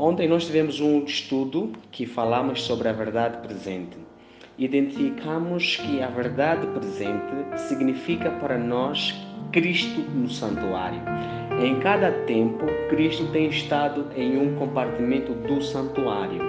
Ontem nós tivemos um estudo que falamos sobre a verdade presente. Identificamos que a verdade presente significa para nós Cristo no santuário. Em cada tempo, Cristo tem estado em um compartimento do santuário.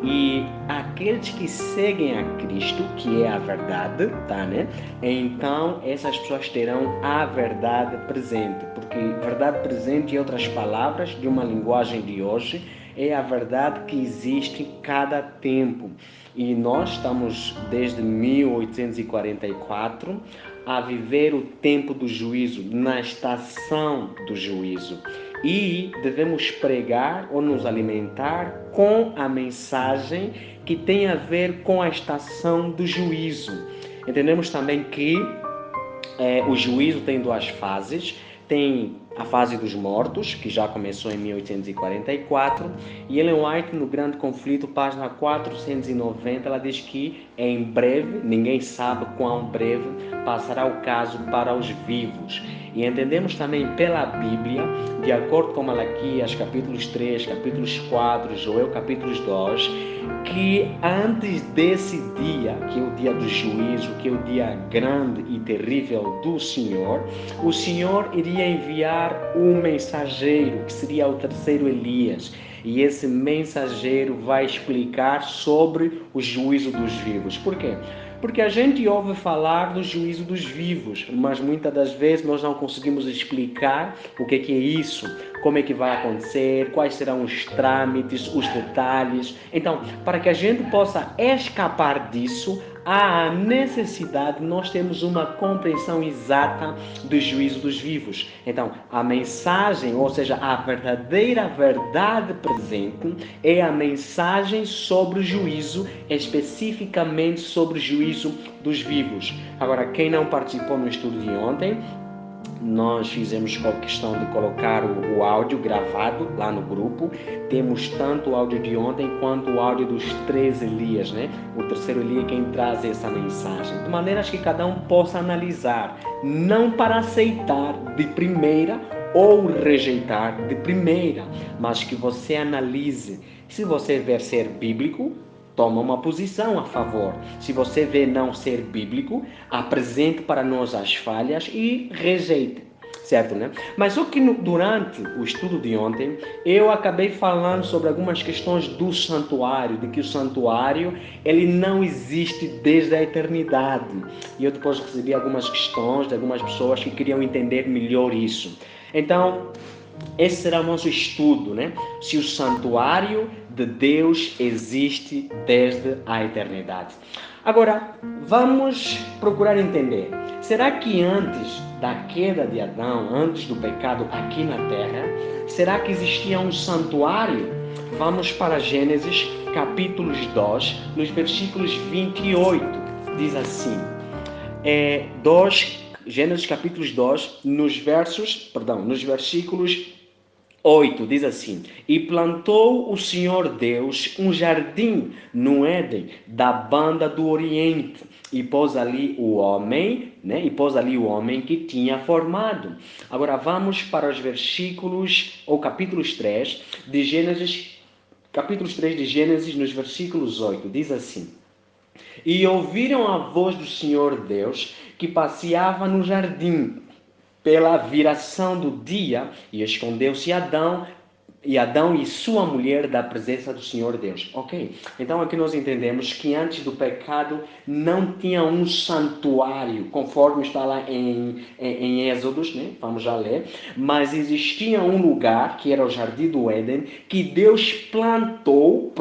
E aqueles que seguem a Cristo, que é a verdade, tá, né? Então essas pessoas terão a verdade presente, porque verdade presente, em outras palavras, de uma linguagem de hoje, é a verdade que existe em cada tempo. E nós estamos desde 1844 a viver o tempo do juízo, na estação do juízo. E devemos pregar ou nos alimentar com a mensagem que tem a ver com a estação do juízo. Entendemos também que o juízo tem duas fases. Tem a fase dos mortos, que já começou em 1844, e Ellen White, no Grande Conflito, página 490, ela diz que em breve, ninguém sabe quão breve, passará o caso para os vivos. E entendemos também pela Bíblia, de acordo com Malaquias, capítulos 3, capítulos 4, Joel, capítulos 2, que antes desse dia, que é o dia do juízo, que é o dia grande e terrível do Senhor, o Senhor iria enviar um mensageiro, que seria o terceiro Elias. E esse mensageiro vai explicar sobre o juízo dos vivos. Por quê? Porque a gente ouve falar do juízo dos vivos, mas muitas das vezes nós não conseguimos explicar o que é isso, como é que vai acontecer, quais serão os trâmites, os detalhes. Então, para que a gente possa escapar disso, há a necessidade de nós termos uma compreensão exata do juízo dos vivos. Então, a mensagem, ou seja, a verdadeira verdade presente, é a mensagem sobre o juízo, especificamente sobre o juízo dos vivos. Agora, quem não participou no estudo de ontem, nós fizemos a questão de colocar o áudio gravado lá no grupo. Temos tanto o áudio de ontem quanto o áudio dos 3 Elias, né? O terceiro Elias quem traz essa mensagem, de maneira que cada um possa analisar, não para aceitar de primeira ou rejeitar de primeira, mas que você analise. Se você ver ser bíblico, toma uma posição a favor. Se você vê não ser bíblico, apresente para nós as falhas e rejeite. Certo, né? Mas só que durante o estudo de ontem, eu acabei falando sobre algumas questões do santuário, de que o santuário ele não existe desde a eternidade. E eu depois recebi algumas questões de algumas pessoas que queriam entender melhor isso. Então, esse será o nosso estudo, né? Se o santuário de Deus existe desde a eternidade. Agora, vamos procurar entender. Será que antes da queda de Adão, antes do pecado aqui na terra, será que existia um santuário? Vamos para Gênesis, capítulo 2, nos versículos 28. Diz assim, Gênesis capítulo 2, nos versículos 8, diz assim: E plantou o Senhor Deus um jardim no Éden, da banda do Oriente, e pôs ali o homem, né? E pôs ali o homem que tinha formado. Agora vamos para os versículos, ou capítulos 3 de Gênesis, nos versículos 8, diz assim: E ouviram a voz do Senhor Deus, que passeava no jardim pela viração do dia, e escondeu-se Adão e sua mulher da presença do Senhor Deus. Ok? Então aqui nós entendemos que antes do pecado não tinha um santuário, conforme está lá em Êxodos, né? Vamos já ler. Mas existia um lugar, que era o Jardim do Éden, que Deus plantou,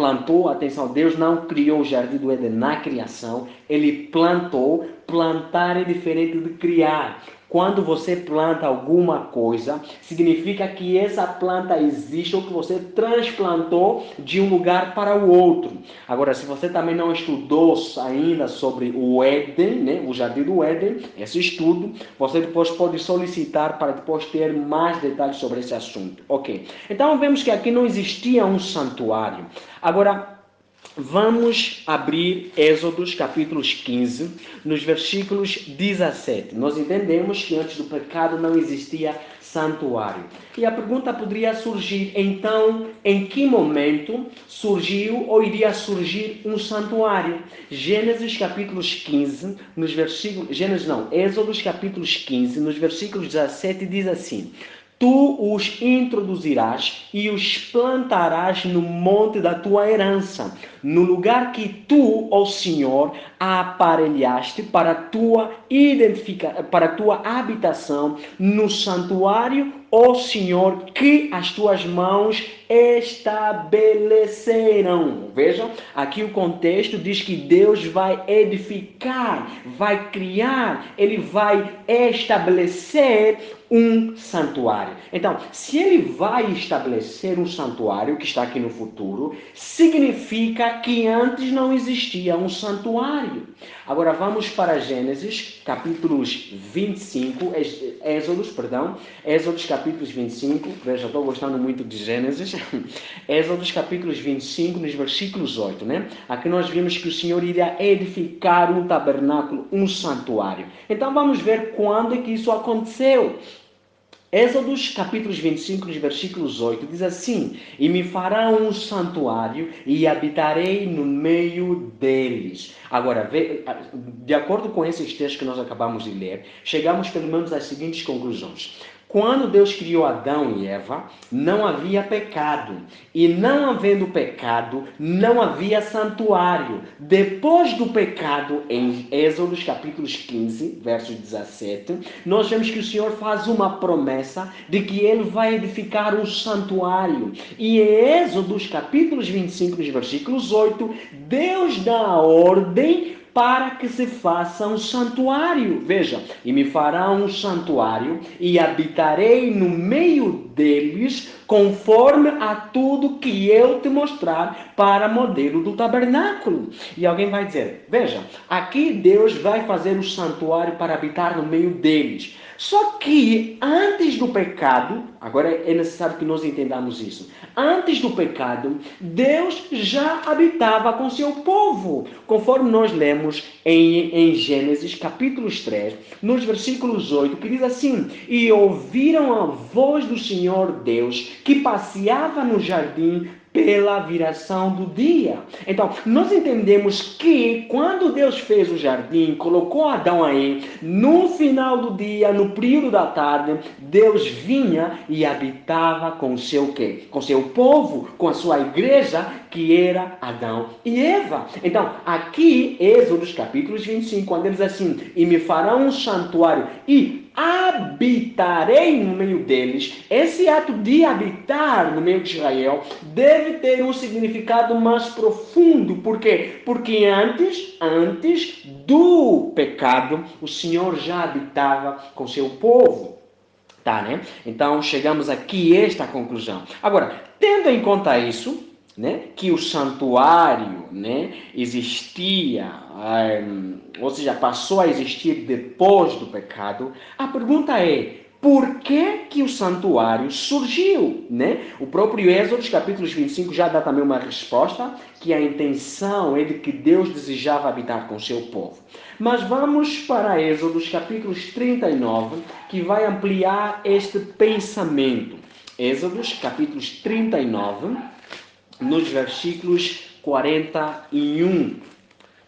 atenção, Deus não criou o Jardim do Éden na criação, ele plantou. Plantar é diferente de criar. Quando você planta alguma coisa, significa que essa planta existe ou que você transplantou de um lugar para o outro. Agora, se você também não estudou ainda sobre o Éden, né, o Jardim do Éden, esse estudo, você depois pode solicitar para depois ter mais detalhes sobre esse assunto. Ok. Então, vemos que aqui não existia um santuário. Agora, vamos abrir Êxodos capítulos 15, nos versículos 17. Nós entendemos que antes do pecado não existia santuário. E a pergunta poderia surgir, então, em que momento surgiu ou iria surgir um santuário? Gênesis capítulos 15, nos versículos... Êxodos capítulos 15, nos versículos 17, diz assim: Tu os introduzirás e os plantarás no monte da tua herança, no lugar que tu, ó Senhor, aparelhaste para tua habitação, no santuário, ó Senhor, que as tuas mãos estabeleceram. Vejam, aqui o contexto diz que Deus vai edificar, vai criar, Ele vai estabelecer um santuário. Então, se Ele vai estabelecer um santuário, que está aqui no futuro, significa que antes não existia um santuário. Agora vamos para Gênesis, capítulos 25, Êxodos capítulos 25, veja, estou gostando muito de Gênesis, Êxodos capítulos 25, nos versículos 8, né? Aqui nós vimos que o Senhor iria edificar um tabernáculo, um santuário. Então vamos ver quando é que isso aconteceu. Êxodos capítulos 25, nos versículos 8, diz assim: E me farão um santuário e habitarei no meio deles. Agora, de acordo com esses textos que nós acabamos de ler, chegamos pelo menos às seguintes conclusões. Quando Deus criou Adão e Eva, não havia pecado. E não havendo pecado, não havia santuário. Depois do pecado, em Êxodos capítulos 15, versos 17, nós vemos que o Senhor faz uma promessa de que Ele vai edificar um santuário. E em Êxodos capítulos 25, versículos 8, Deus dá a ordem para que se faça um santuário. Veja, e me fará um santuário e habitarei no meio deles, conforme a tudo que eu te mostrar para modelo do tabernáculo. E alguém vai dizer, veja, aqui Deus vai fazer um santuário para habitar no meio deles. Só que antes do pecado, agora é necessário que nós entendamos isso. Antes do pecado, Deus já habitava com seu povo, conforme nós lemos em Gênesis capítulos 3, nos versículos 8, que diz assim: E ouviram a voz do Senhor Deus, que passeava no jardim pela viração do dia. Então, nós entendemos que quando Deus fez o jardim, colocou Adão aí, no final do dia, no período da tarde, Deus vinha e habitava com o seu quê? Com seu povo, com a sua igreja, que era Adão e Eva. Então, aqui, Êxodos capítulos 25, quando ele diz assim: E me farão um santuário e habitarei no meio deles. Esse ato de habitar no meio de Israel deve ter um significado mais profundo. Por quê? Porque antes do pecado, o Senhor já habitava com seu povo. Tá, né? Então, chegamos aqui a esta conclusão. Agora, tendo em conta isso, né, que o santuário, né, existia, ou seja, passou a existir depois do pecado, a pergunta é: por que o santuário surgiu? Né? O próprio Êxodo, capítulos 25, já dá também uma resposta, que a intenção é de que Deus desejava habitar com seu povo. Mas vamos para Êxodo, capítulos 39, que vai ampliar este pensamento. Êxodo, capítulos 39, nos versículos 41.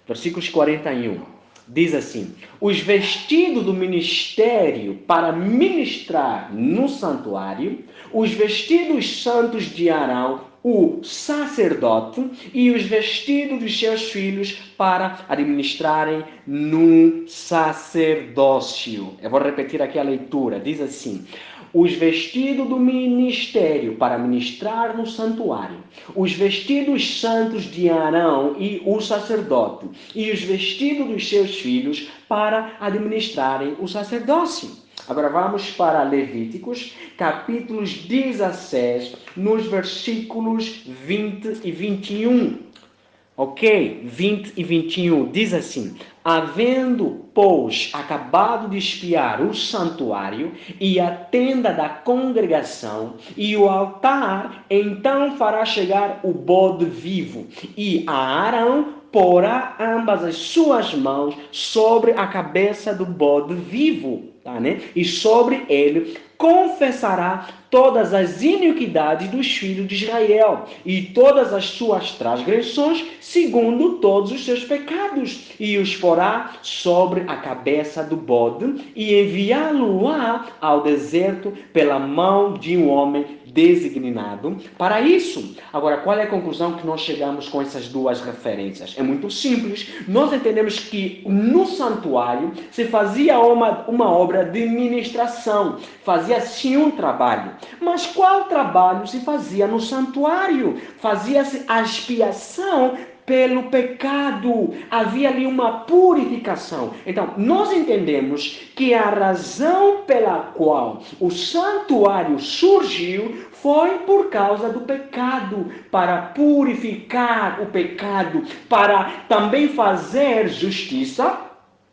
Versículos 41. Diz assim: Os vestidos do ministério para ministrar no santuário, os vestidos santos de Arão, o sacerdote, e os vestidos dos seus filhos para administrarem no sacerdócio. Eu vou repetir aqui a leitura. Diz assim: os vestidos do ministério para ministrar no santuário, os vestidos santos de Arão e o sacerdote, e os vestidos dos seus filhos para administrarem o sacerdócio. Agora vamos para Levíticos, capítulos 16, nos versículos 20 e 21. Ok? 20 e 21 diz assim: Havendo, pois, acabado de espiar o santuário e a tenda da congregação e o altar, então fará chegar o bode vivo, e a Arão porá ambas as suas mãos sobre a cabeça do bode vivo, tá, né? E sobre ele confessará todas as iniquidades dos filhos de Israel e todas as suas transgressões, segundo todos os seus pecados, e os porá sobre a cabeça do bode, e enviá-lo-á ao deserto pela mão de um homem designado para isso. Agora, qual é a conclusão que nós chegamos com essas duas referências? É muito simples. Nós entendemos que no santuário se fazia uma obra de ministração, fazia-se um trabalho. Mas qual trabalho se fazia no santuário? Fazia-se a expiação pelo pecado. Havia ali uma purificação. Então, nós entendemos que a razão pela qual o santuário surgiu foi por causa do pecado, para purificar o pecado, para também fazer justiça.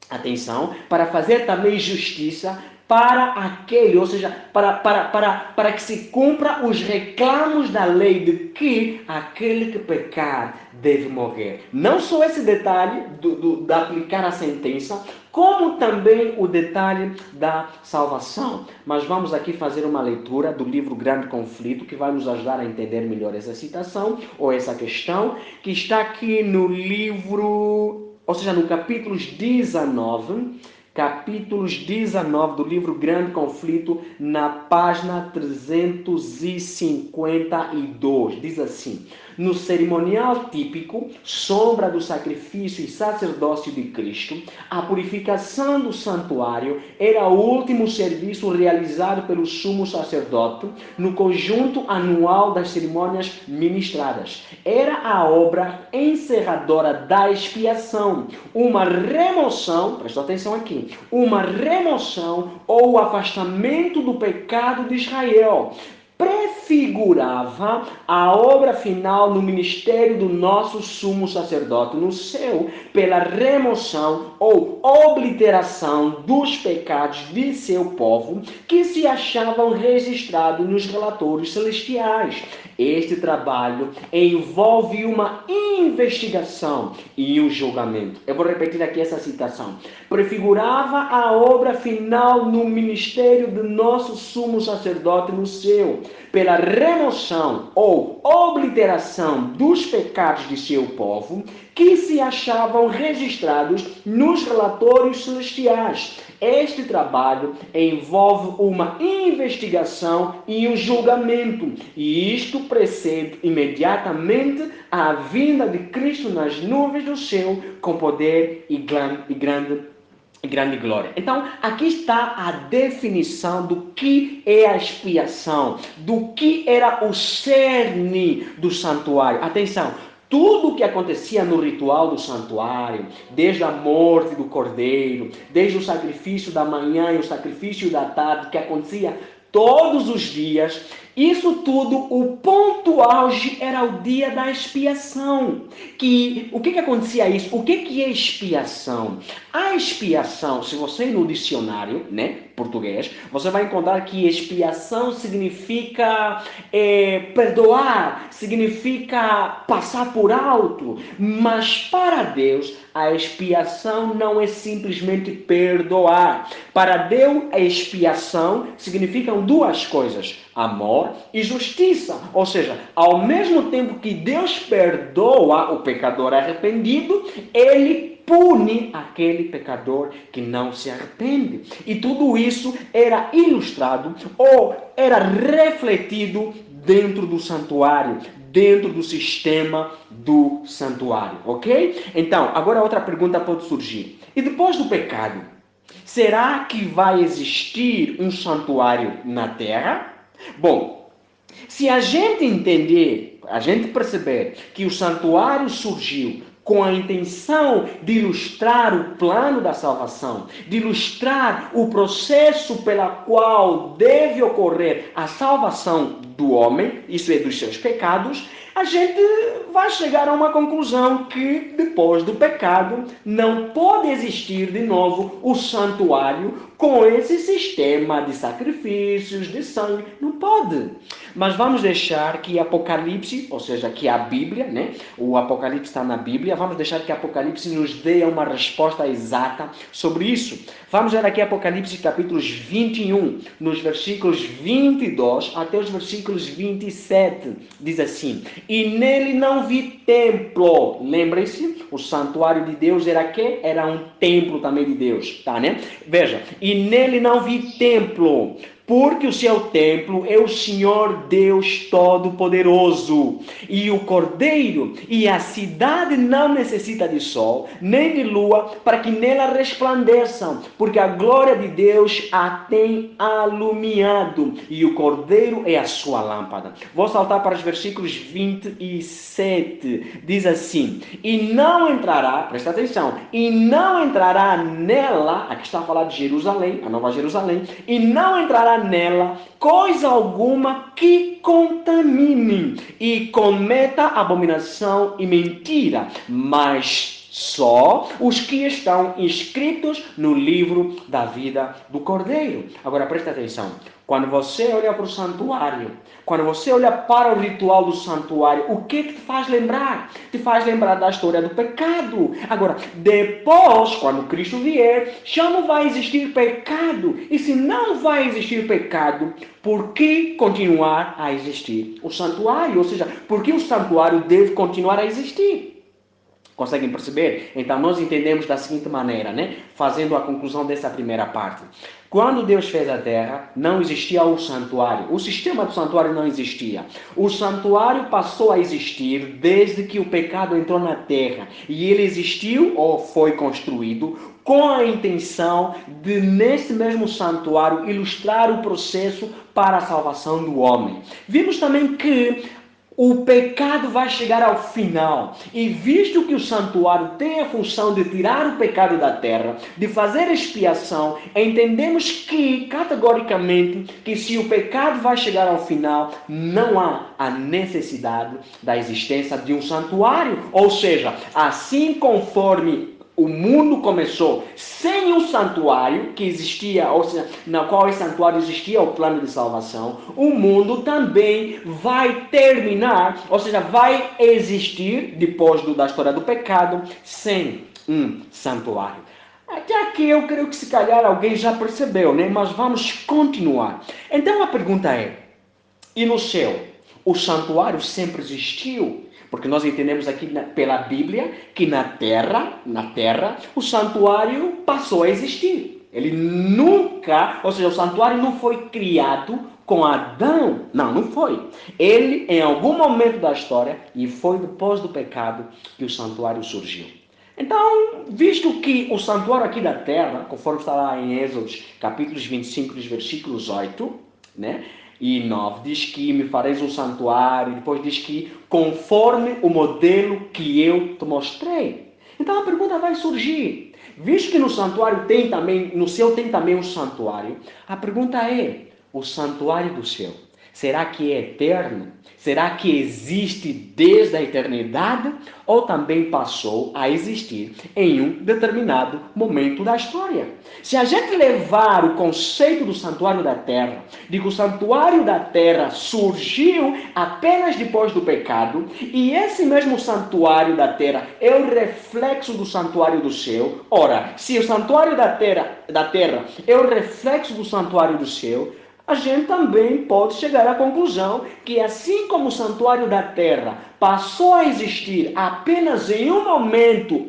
Atenção, para fazer também justiça para aquele, ou seja, para que se cumpra os reclamos da lei de que aquele que pecar deve morrer. Não só esse detalhe de aplicar a sentença, como também o detalhe da salvação. Mas vamos aqui fazer uma leitura do livro Grande Conflito, que vai nos ajudar a entender melhor essa citação, ou essa questão, que está aqui no livro, ou seja, no capítulo 19 do livro Grande Conflito, na página 352. Diz assim: no cerimonial típico, sombra do sacrifício e sacerdócio de Cristo, a purificação do santuário era o último serviço realizado pelo sumo sacerdote no conjunto anual das cerimônias ministradas. Era a obra encerradora da expiação, uma remoção, presta atenção aqui, uma remoção ou afastamento do pecado de Israel. Prefigurava a obra final no ministério do nosso sumo sacerdote no céu, pela remoção ou obliteração dos pecados de seu povo que se achavam registrados nos relatórios celestiais. Este trabalho envolve uma investigação e um julgamento. Eu vou repetir aqui essa citação. Prefigurava a obra final no ministério do nosso sumo sacerdote no céu, pela remoção ou obliteração dos pecados de seu povo que se achavam registrados nos relatórios celestiais. Este trabalho envolve uma investigação e um julgamento, e isto precede imediatamente a vinda de Cristo nas nuvens do céu com poder e grande glória. Então, aqui está a definição do que é a expiação, do que era o cerne do santuário. Atenção, tudo o que acontecia no ritual do santuário, desde a morte do cordeiro, desde o sacrifício da manhã e o sacrifício da tarde, que acontecia todos os dias, isso tudo, o ponto auge era o dia da expiação. O que acontecia isso? O que é expiação? A expiação, se você ir no dicionário, português, você vai encontrar que expiação significa perdoar, significa passar por alto. Mas para Deus, a expiação não é simplesmente perdoar. Para Deus, a expiação significam duas coisas: amor e justiça. Ou seja, ao mesmo tempo que Deus perdoa o pecador arrependido, Ele pune aquele pecador que não se arrepende. E tudo isso era ilustrado ou era refletido dentro do santuário, dentro do sistema do santuário, ok? Então, agora outra pergunta pode surgir. E depois do pecado, será que vai existir um santuário na terra? Bom, se a gente entender, a gente perceber que o santuário surgiu com a intenção de ilustrar o plano da salvação, de ilustrar o processo pela qual deve ocorrer a salvação do homem, isso é, dos seus pecados, a gente vai chegar a uma conclusão que depois do pecado não pode existir de novo o santuário com esse sistema de sacrifícios, de sangue. Não pode. Mas vamos deixar que Apocalipse, ou seja, que a Bíblia, né? O Apocalipse está na Bíblia, vamos deixar que Apocalipse nos dê uma resposta exata sobre isso. Vamos ver aqui Apocalipse capítulos 21, nos versículos 22 até os versículos 27. Diz assim: e nele não vi templo. Lembrem-se, o santuário de Deus era quê? Era um templo também de Deus, tá, né? Veja, e nele não vi templo, porque o seu templo é o Senhor Deus Todo-Poderoso, e o Cordeiro, e a cidade não necessita de sol, nem de lua, para que nela resplandeçam, porque a glória de Deus a tem alumiado, e o Cordeiro é a sua lâmpada. Vou saltar para os versículos 27, diz assim: e não entrará, presta atenção, e não entrará nela, aqui está a falar de Jerusalém, a Nova Jerusalém, e não entrará nela coisa alguma que contamine e cometa abominação e mentira, mas só os que estão inscritos no livro da vida do Cordeiro. Agora presta atenção. Quando você olha para o santuário, quando você olha para o ritual do santuário, o que te faz lembrar? Te faz lembrar da história do pecado. Agora, depois, quando Cristo vier, já não vai existir pecado. E se não vai existir pecado, por que continuar a existir o santuário? Ou seja, por que o santuário deve continuar a existir? Conseguem perceber? Então nós entendemos da seguinte maneira, né? Fazendo a conclusão dessa primeira parte. Quando Deus fez a terra, não existia o santuário. O sistema do santuário não existia. O santuário passou a existir desde que o pecado entrou na terra. E ele existiu ou foi construído com a intenção de, nesse mesmo santuário, ilustrar o processo para a salvação do homem. Vimos também que o pecado vai chegar ao final. E visto que o santuário tem a função de tirar o pecado da terra, de fazer expiação, entendemos que, categoricamente, que se o pecado vai chegar ao final, não há a necessidade da existência de um santuário. Ou seja, assim conforme o mundo começou sem um santuário que existia, ou seja, na qual esse santuário existia o plano de salvação, o mundo também vai terminar, ou seja, vai existir, depois da história do pecado, sem um santuário. Até aqui eu creio que se calhar alguém já percebeu, né? Mas vamos continuar. Então a pergunta é, e no céu, o santuário sempre existiu? Porque nós entendemos aqui pela Bíblia que na terra, o santuário passou a existir. Ele nunca, ou seja, o santuário não foi criado com Adão. Não foi. Ele, em algum momento da história, e foi depois do pecado que o santuário surgiu. Então, visto que o santuário aqui da terra, conforme está lá em Êxodo, capítulos 25, versículos 8, né? E 9, diz que me fareis um santuário, e depois diz que conforme o modelo que eu te mostrei. Então a pergunta vai surgir. Visto que no santuário tem também, no céu tem também um santuário, a pergunta é, o santuário do céu, será que é eterno? Será que existe desde a eternidade? Ou também passou a existir em um determinado momento da história? Se a gente levar o conceito do santuário da terra, de que o santuário da terra surgiu apenas depois do pecado, e esse mesmo santuário da terra é o reflexo do santuário do céu, ora, se o santuário da terra é o reflexo do santuário do céu, a gente também pode chegar à conclusão que assim como o santuário da terra passou a existir apenas em um momento,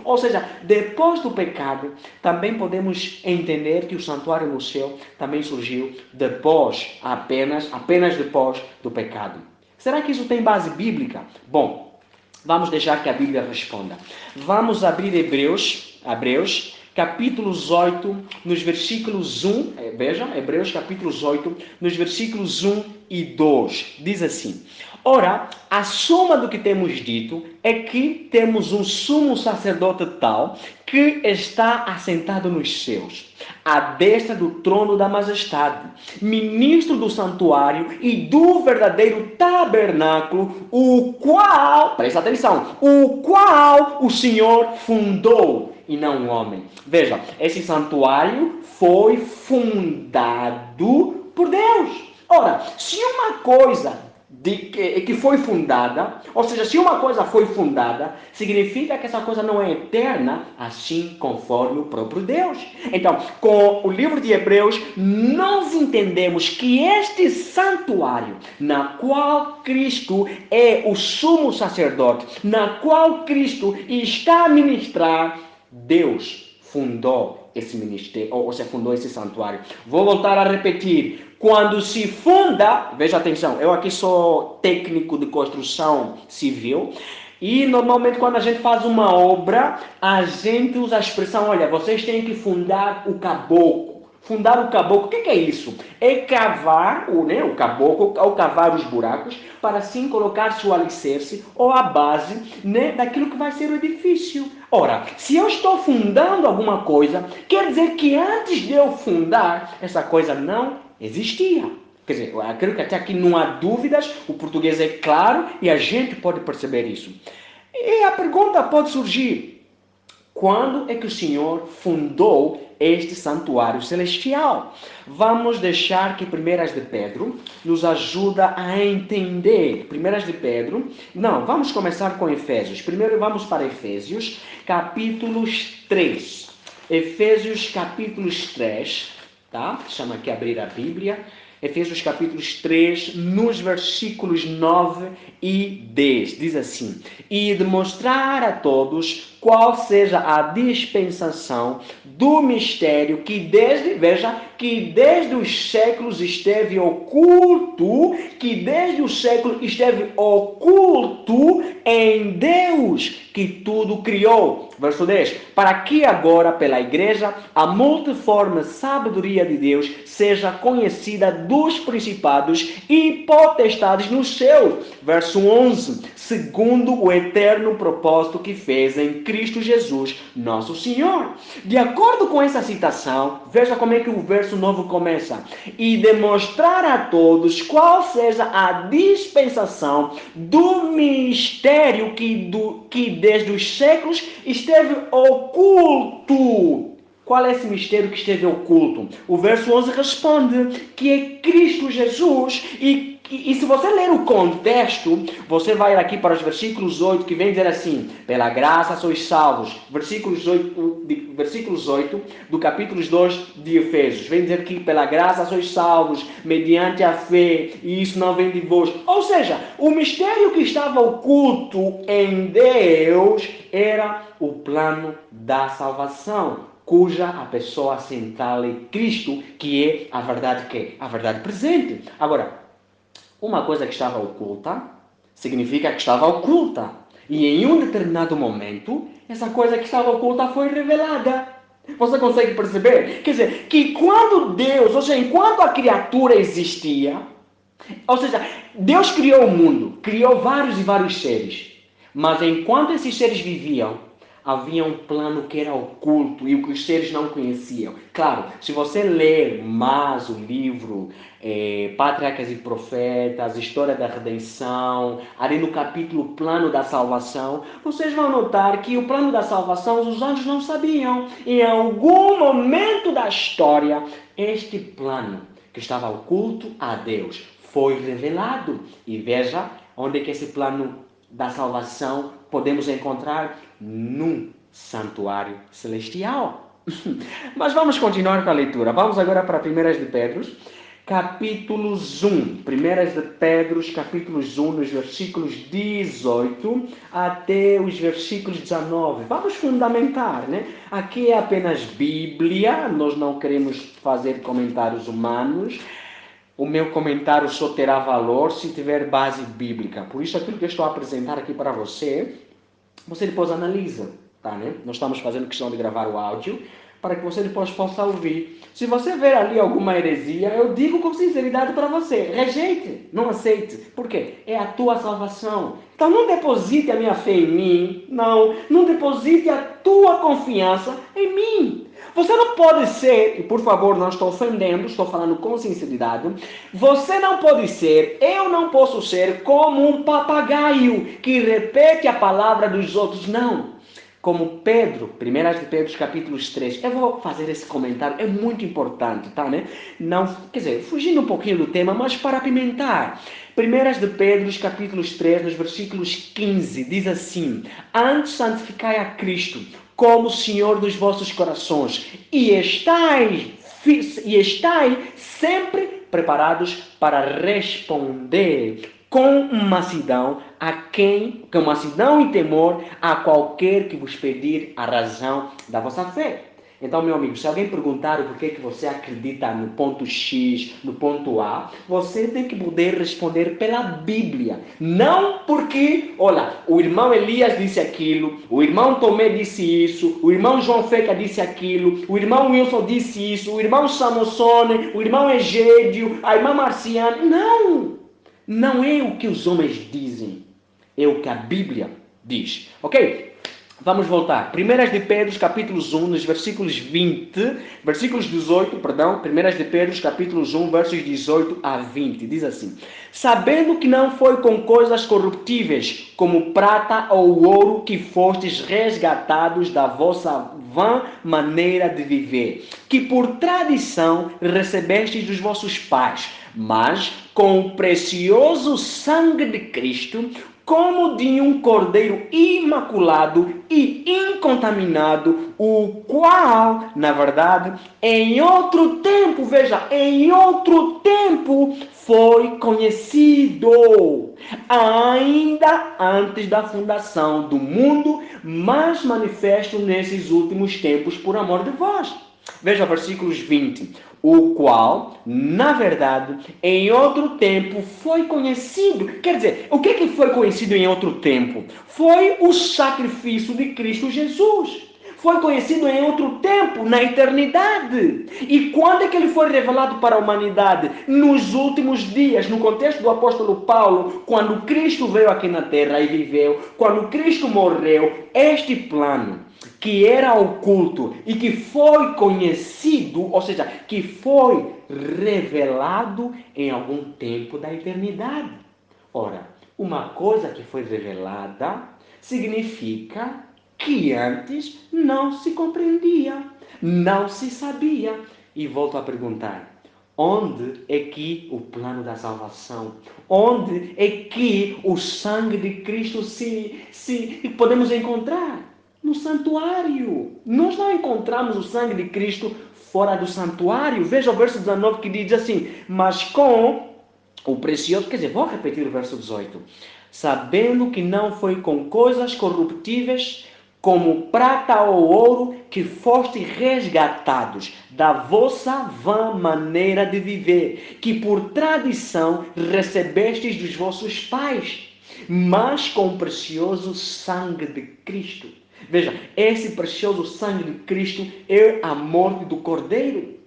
ou seja, depois do pecado, também podemos entender que o santuário no céu também surgiu depois, apenas depois do pecado. Será que isso tem base bíblica? Bom, vamos deixar que a Bíblia responda. Vamos abrir Hebreus capítulos 8, nos versículos 1, veja, Hebreus capítulos 8, nos versículos 1 e 2, diz assim: ora, a soma do que temos dito é que temos um sumo sacerdote tal que está assentado nos céus, à destra do trono da majestade, ministro do santuário e do verdadeiro tabernáculo, o qual, presta atenção, o qual o Senhor fundou e não um homem. Veja, esse santuário foi fundado por Deus. Ora, se uma coisa que foi fundada, ou seja, se uma coisa foi fundada, significa que essa coisa não é eterna, assim conforme o próprio Deus. Então, com o livro de Hebreus, nós entendemos que este santuário, na qual Cristo é o sumo sacerdote, na qual Cristo está a ministrar, Deus fundou esse ministério, ou seja, fundou esse santuário. Vou voltar a repetir. Quando se funda, veja atenção, eu aqui sou técnico de construção civil, e normalmente quando a gente faz uma obra, a gente usa a expressão, olha, vocês têm que fundar o caboclo. Fundar o caboclo, o que é isso? É cavar, o caboclo, ao cavar os buracos, para assim colocar seu alicerce ou a base, daquilo que vai ser o edifício. Ora, se eu estou fundando alguma coisa, quer dizer que antes de eu fundar, essa coisa não existia. Quer dizer, eu acredito que até aqui não há dúvidas, o português é claro e a gente pode perceber isso. E a pergunta pode surgir: quando é que o Senhor fundou este santuário celestial? Vamos deixar que Primeiras de Pedro nos ajuda a entender. Primeiras de Pedro, não, vamos começar com Efésios. Primeiro vamos para Efésios, capítulos 3. Efésios, capítulos 3, tá? Chama aqui abrir a Bíblia. Efésios capítulos 3, nos versículos 9 e 10, diz assim: e demonstrar a todos qual seja a dispensação do mistério que desde os séculos esteve oculto, em Deus, que tudo criou. Verso 10, para que agora pela igreja a multiforme sabedoria de Deus seja conhecida dos principados e potestades nos céus. Verso 11, segundo o eterno propósito que fez em Cristo Jesus, nosso Senhor. De acordo com essa citação, veja como é que o verso 9 começa: e demonstrar a todos qual seja a dispensação do mistério que desde os séculos esteve oculto. Qual é esse mistério que esteve oculto? O verso 11 responde que é Cristo Jesus. E se você ler o contexto, você vai aqui para os versículos 8, que vem dizer assim: pela graça sois salvos. Versículos 8 do capítulo 2 de Efésios. Vem dizer que pela graça sois salvos, mediante a fé, e isso não vem de vós. Ou seja, o mistério que estava oculto em Deus era o plano da salvação, cuja a pessoa central é Cristo, que é a verdade presente. Agora, uma coisa que estava oculta, significa que estava oculta. E em um determinado momento, essa coisa que estava oculta foi revelada. Você consegue perceber? Quer dizer, que quando Deus, ou seja, enquanto a criatura existia, ou seja, Deus criou o mundo, criou vários e vários seres. Mas enquanto esses seres viviam, havia um plano que era oculto e o que os seres não conheciam. Claro, se você ler mais o livro Patriarcas e Profetas, História da Redenção, ali no capítulo Plano da Salvação, vocês vão notar que o plano da salvação os anjos não sabiam. Em algum momento da história, este plano que estava oculto a Deus foi revelado. E veja onde é que esse plano da salvação podemos encontrar: num santuário celestial. Mas vamos continuar com a leitura. Vamos agora para 1 de Pedro, capítulos 1. 1 de Pedro, capítulos 1, nos versículos 18 até os versículos 19. Vamos fundamentar, né? Aqui é apenas Bíblia, nós não queremos fazer comentários humanos. O meu comentário só terá valor se tiver base bíblica. Por isso, aquilo que eu estou a apresentar aqui para você depois analisa, tá, né? Nós estamos fazendo questão de gravar o áudio para que você depois possa ouvir. Se você ver ali alguma heresia, eu digo com sinceridade para você: rejeite, não aceite. Por quê? É a tua salvação. Então não deposite a minha fé em mim, não deposite a tua confiança em mim. Você não pode ser, e por favor, não estou ofendendo, estou falando com sinceridade, você não pode ser, eu não posso ser como um papagaio que repete a palavra dos outros. Não. Como Pedro, 1 de Pedro, capítulos 3. Eu vou fazer esse comentário, é muito importante, tá, né? Não, quer dizer, fugindo um pouquinho do tema, mas para apimentar. 1 de Pedro, capítulos 3, nos versículos 15, diz assim: Antes santificai a Cristo como Senhor dos vossos corações, e estai sempre preparados para responder com mansidão com mansidão e temor a qualquer que vos pedir a razão da vossa fé. Então, meu amigo, se alguém perguntar o porquê que você acredita no ponto X, no ponto A, você tem que poder responder pela Bíblia. Não porque, olha, o irmão Elias disse aquilo, o irmão Tomé disse isso, o irmão João Feca disse aquilo, o irmão Wilson disse isso, o irmão Samosone, o irmão Egédio, a irmã Marciana. Não! Não é o que os homens dizem, é o que a Bíblia diz. Ok? Vamos voltar. 1 de Pedro, capítulos 1, nos versículos 18, 1 de Pedro, capítulos 1, versos 18 a 20. Diz assim: Sabendo que não foi com coisas corruptíveis, como prata ou ouro, que fostes resgatados da vossa vã maneira de viver, que por tradição recebestes dos vossos pais, mas com o precioso sangue de Cristo, como de um cordeiro imaculado e incontaminado, o qual, na verdade, em outro tempo, veja, em outro tempo foi conhecido, ainda antes da fundação do mundo, mas manifesto nesses últimos tempos por amor de vós. Veja versículos 20. O qual, na verdade, em outro tempo foi conhecido. Quer dizer, o que foi conhecido em outro tempo? Foi o sacrifício de Cristo Jesus. Foi conhecido em outro tempo, na eternidade. E quando é que ele foi revelado para a humanidade? Nos últimos dias, no contexto do apóstolo Paulo, quando Cristo veio aqui na terra e viveu, quando Cristo morreu, este plano que era oculto e que foi conhecido, ou seja, que foi revelado em algum tempo da eternidade. Ora, uma coisa que foi revelada significa que antes não se compreendia, não se sabia. E volto a perguntar: onde é que o plano da salvação, onde é que o sangue de Cristo se podemos encontrar? No santuário. Nós não encontramos o sangue de Cristo fora do santuário. Veja o verso 19 que diz assim: mas com o precioso, quer dizer, vou repetir o verso 18. Sabendo que não foi com coisas corruptíveis, como prata ou ouro, que fostes resgatados da vossa vã maneira de viver, que por tradição recebestes dos vossos pais, mas com o precioso sangue de Cristo. Veja, esse precioso sangue de Cristo é a morte do Cordeiro.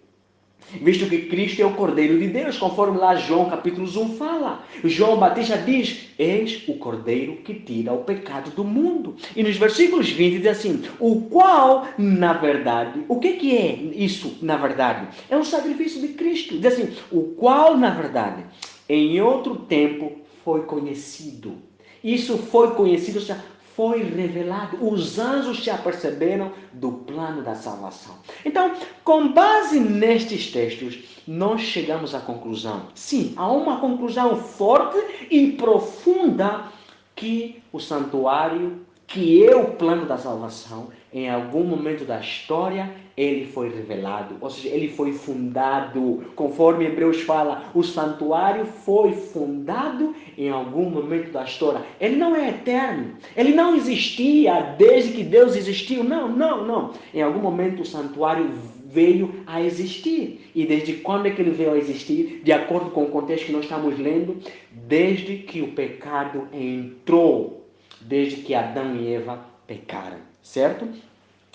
Visto que Cristo é o Cordeiro de Deus, conforme lá João capítulo 1 fala. João Batista diz: eis o Cordeiro que tira o pecado do mundo. E nos versículos 20 diz assim: o qual, na verdade, o que é isso, na verdade? É o sacrifício de Cristo. Diz assim: o qual, na verdade, em outro tempo foi conhecido. Isso foi conhecido, ou seja, foi revelado. Os anjos se aperceberam do plano da salvação. Então, com base nestes textos, nós chegamos à conclusão. Sim, há uma conclusão forte e profunda que o santuário, que é o plano da salvação, em algum momento da história, ele foi revelado, ou seja, ele foi fundado. Conforme Hebreus fala, o santuário foi fundado em algum momento da história. Ele não é eterno, ele não existia desde que Deus existiu. Não. Em algum momento o santuário veio a existir. E desde quando é que ele veio a existir? De acordo com o contexto que nós estamos lendo, desde que o pecado entrou, desde que Adão e Eva pecaram, certo?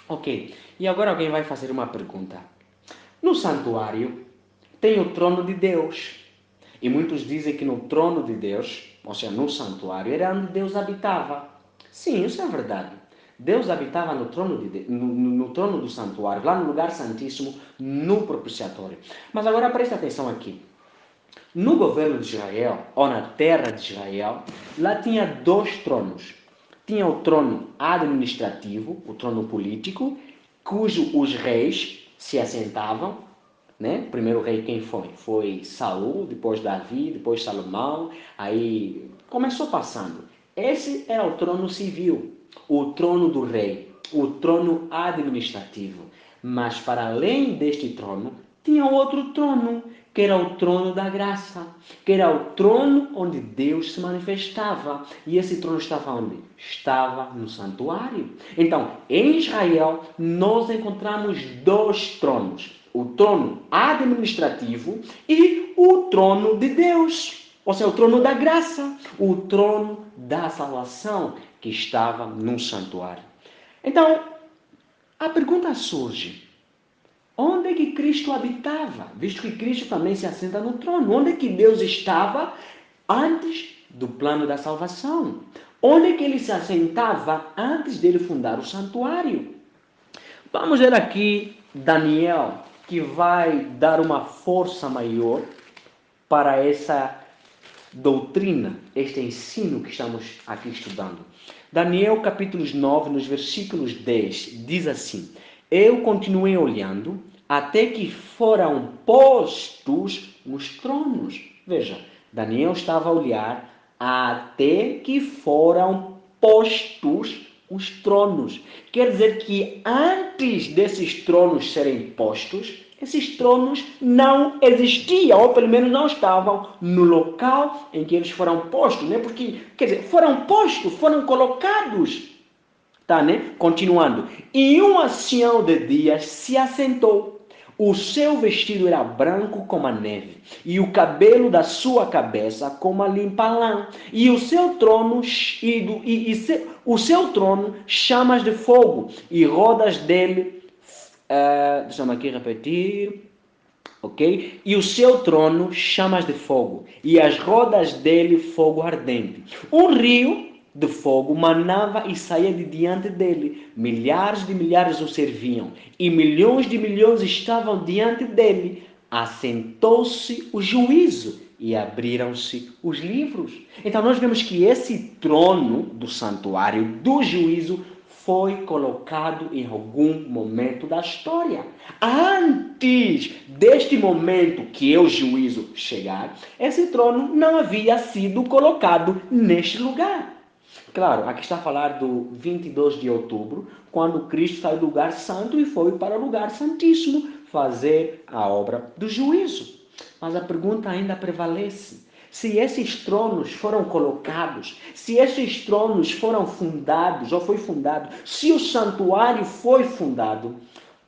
Ok, e agora alguém vai fazer uma pergunta. No santuário tem o trono de Deus. E muitos dizem que no trono de Deus, ou seja, no santuário, era onde Deus habitava. Sim, isso é verdade. Deus habitava no trono do santuário, lá no lugar santíssimo, no propiciatório. Mas agora preste atenção aqui. No governo de Israel, ou na terra de Israel, lá tinha dois tronos. Tinha o trono administrativo, o trono político, cujo os reis se assentavam, né? O primeiro rei quem foi? Foi Saul, depois Davi, depois Salomão, aí começou passando. Esse era o trono civil, o trono do rei, o trono administrativo. Mas para além deste trono, tinha outro trono, que era o trono da graça, que era o trono onde Deus se manifestava. E esse trono estava onde? Estava no santuário. Então, em Israel, nós encontramos dois tronos: o trono administrativo e o trono de Deus, ou seja, o trono da graça, o trono da salvação que estava no santuário. Então, a pergunta surge: onde é que Cristo habitava? Visto que Cristo também se assenta no trono. Onde é que Deus estava antes do plano da salvação? Onde é que ele se assentava antes dele fundar o santuário? Vamos ver aqui Daniel, que vai dar uma força maior para essa doutrina, este ensino que estamos aqui estudando. Daniel capítulo 9, nos versículos 10, diz assim: eu continuei olhando até que foram postos os tronos. Veja, Daniel estava a olhar até que foram postos os tronos. Quer dizer que antes desses tronos serem postos, esses tronos não existiam, ou pelo menos não estavam no local em que eles foram postos, né? Porque, quer dizer, foram postos, foram colocados. Tá, né? Continuando. E um ancião de dias se assentou. O seu vestido era branco como a neve, e o cabelo da sua cabeça como a limpa lã. E o seu trono o seu trono chamas de fogo, e rodas dele. Deixa-me aqui repetir. Ok? E o seu trono chamas de fogo, e as rodas dele fogo ardente. Um rio de fogo manava e saía de diante dele. Milhares de milhares o serviam, e milhões de milhões estavam diante dele. Assentou-se o juízo e abriram-se os livros. Então nós vemos que esse trono do santuário do juízo foi colocado em algum momento da história. Antes deste momento que é o juízo chegar, esse trono não havia sido colocado neste lugar. Claro, aqui está a falar do 22 de outubro, quando Cristo saiu do lugar santo e foi para o lugar santíssimo fazer a obra do juízo. Mas a pergunta ainda prevalece: se esses tronos foram colocados, se esses tronos foram fundados, ou foi fundado, se o santuário foi fundado,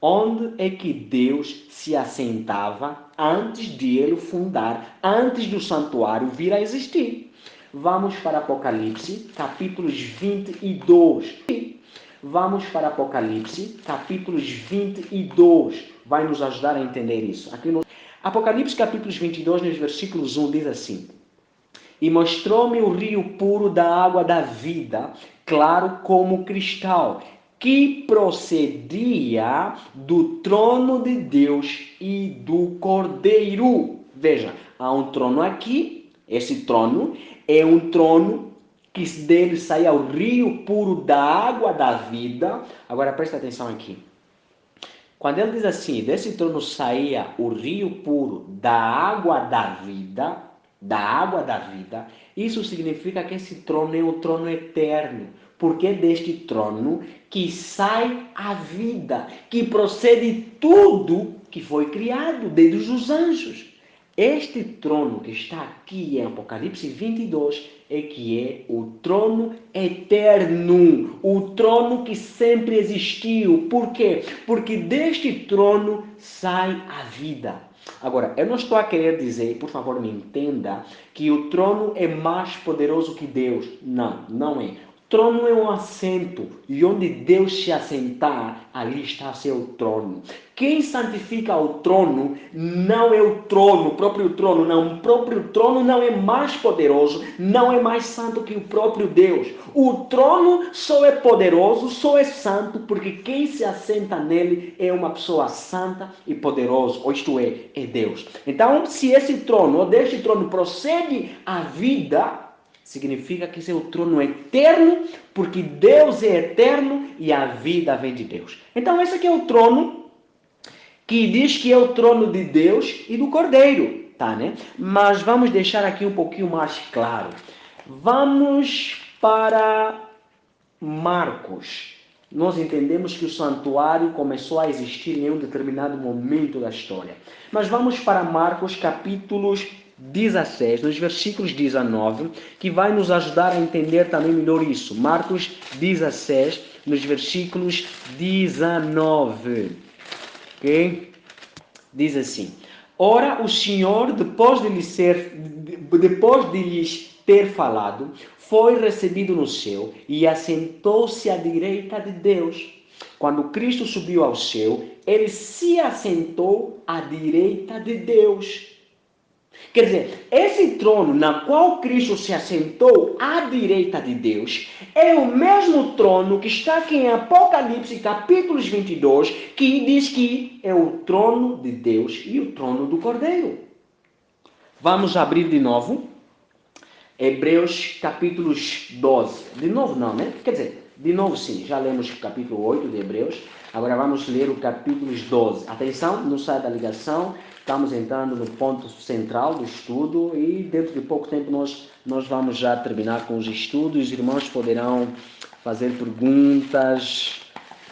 onde é que Deus se assentava antes de ele fundar, antes do santuário vir a existir? Vamos para Apocalipse, capítulos 22. Vamos para Apocalipse, capítulos 22. Vai nos ajudar a entender isso. Aqui no Apocalipse, capítulos 22, nos versículos 1, diz assim: e mostrou-me o rio puro da água da vida, claro como cristal, que procedia do trono de Deus e do Cordeiro. Veja, há um trono aqui. Esse trono é um trono que dele saía o rio puro da água da vida. Agora presta atenção aqui. Quando ele diz assim, desse trono saía o rio puro da água da vida, isso significa que esse trono é um trono eterno, porque é deste trono que sai a vida, que procede tudo que foi criado, desde os anjos. Este trono que está aqui em Apocalipse 22 é que é o trono eterno, o trono que sempre existiu. Por quê? Porque deste trono sai a vida. Agora, eu não estou a querer dizer, por favor me entenda, que o trono é mais poderoso que Deus. Não, não é. O trono é um assento, e onde Deus se assentar, ali está seu trono. Quem santifica o trono não é o trono, o próprio trono, não. O próprio trono não é mais poderoso, não é mais santo que o próprio Deus. O trono só é poderoso, só é santo, porque quem se assenta nele é uma pessoa santa e poderosa, ou isto é Deus. Então, se esse trono, ou deste trono, procede a vida, significa que esse é o trono eterno, porque Deus é eterno e a vida vem de Deus. Então esse aqui é o trono que diz que é o trono de Deus e do Cordeiro, tá, né? Mas vamos deixar aqui um pouquinho mais claro. Vamos para Marcos. Nós entendemos que o santuário começou a existir em um determinado momento da história. Mas vamos para Marcos capítulos 16, nos versículos 19, que vai nos ajudar a entender também melhor isso. Marcos 16, nos versículos 19. Ok? Diz assim: Ora, o Senhor, depois de lhes ter falado, foi recebido no céu e assentou-se à direita de Deus. Quando Cristo subiu ao céu, ele se assentou à direita de Deus. Quer dizer, esse trono na qual Cristo se assentou à direita de Deus é o mesmo trono que está aqui em Apocalipse capítulos 22, que diz que é o trono de Deus e o trono do Cordeiro. Vamos abrir de novo Hebreus capítulos 12. De novo não, né? Quer dizer, de novo sim, já lemos o capítulo 8 de Hebreus. Agora vamos ler o capítulo 12. Atenção, não sai da ligação. Estamos entrando no ponto central do estudo e dentro de pouco tempo nós vamos já terminar com os estudos. Os irmãos poderão fazer perguntas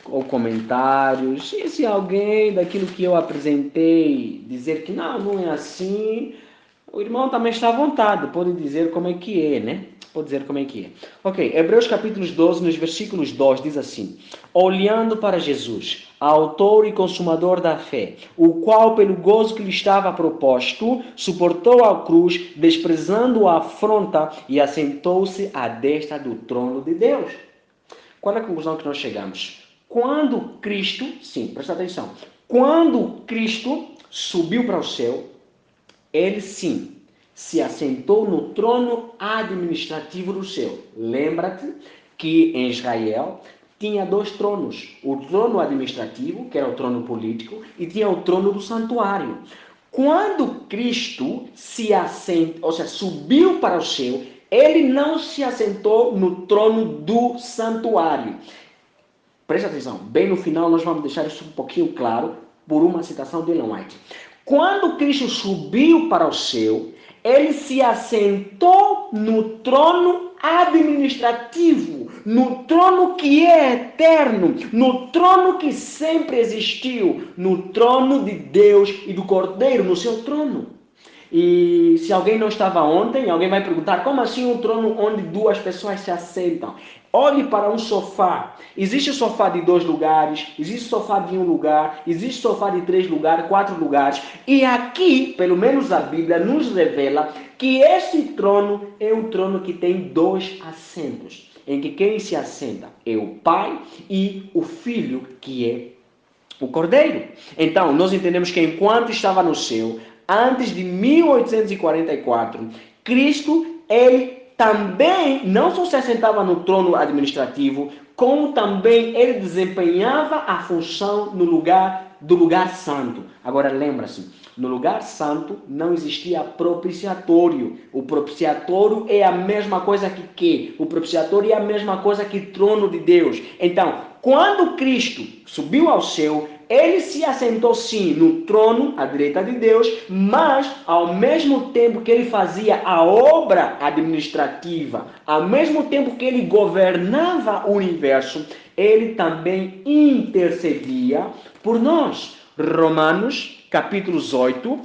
ou comentários. E se alguém daquilo que eu apresentei dizer que não é assim, o irmão também está à vontade, pode dizer como é que é, né? Pode dizer como é que é. Ok, Hebreus capítulo 12, nos versículos 2, diz assim: Olhando para Jesus, autor e consumador da fé, o qual, pelo gozo que lhe estava proposto, suportou a cruz, desprezando a afronta, e assentou-se à destra do trono de Deus. Qual é a conclusão que nós chegamos? Quando Cristo, sim, presta atenção, quando Cristo subiu para o céu, ele sim se assentou no trono administrativo do céu. Lembra-te que em Israel tinha dois tronos. O trono administrativo, que era o trono político, e tinha o trono do santuário. Quando Cristo se assentou, ou seja, subiu para o céu, ele não se assentou no trono do santuário. Presta atenção, bem no final nós vamos deixar isso um pouquinho claro por uma citação de Ellen White. Quando Cristo subiu para o céu, ele se assentou no trono administrativo, no trono que é eterno, no trono que sempre existiu, no trono de Deus e do Cordeiro, no seu trono. E se alguém não estava ontem, alguém vai perguntar, como assim um trono onde duas pessoas se assentam? Olhe para um sofá. Existe sofá de 2 lugares, existe sofá de 1 lugar, existe sofá de 3 lugares, 4 lugares. E aqui, pelo menos a Bíblia nos revela que esse trono é um trono que tem 2 assentos, em que quem se assenta é o Pai e o Filho, que é o Cordeiro. Então, nós entendemos que enquanto estava no céu, antes de 1844, Cristo, ele também não só se assentava no trono administrativo, como também ele desempenhava a função no lugar do lugar santo. Agora lembra-se, no lugar santo não existia propiciatório. O propiciatório é a mesma coisa que quê? O propiciatório é a mesma coisa que trono de Deus. Então, quando Cristo subiu ao céu, ele se assentou sim no trono à direita de Deus, mas ao mesmo tempo que ele fazia a obra administrativa, ao mesmo tempo que ele governava o universo, ele também intercedia por nós. Romanos, capítulo 8,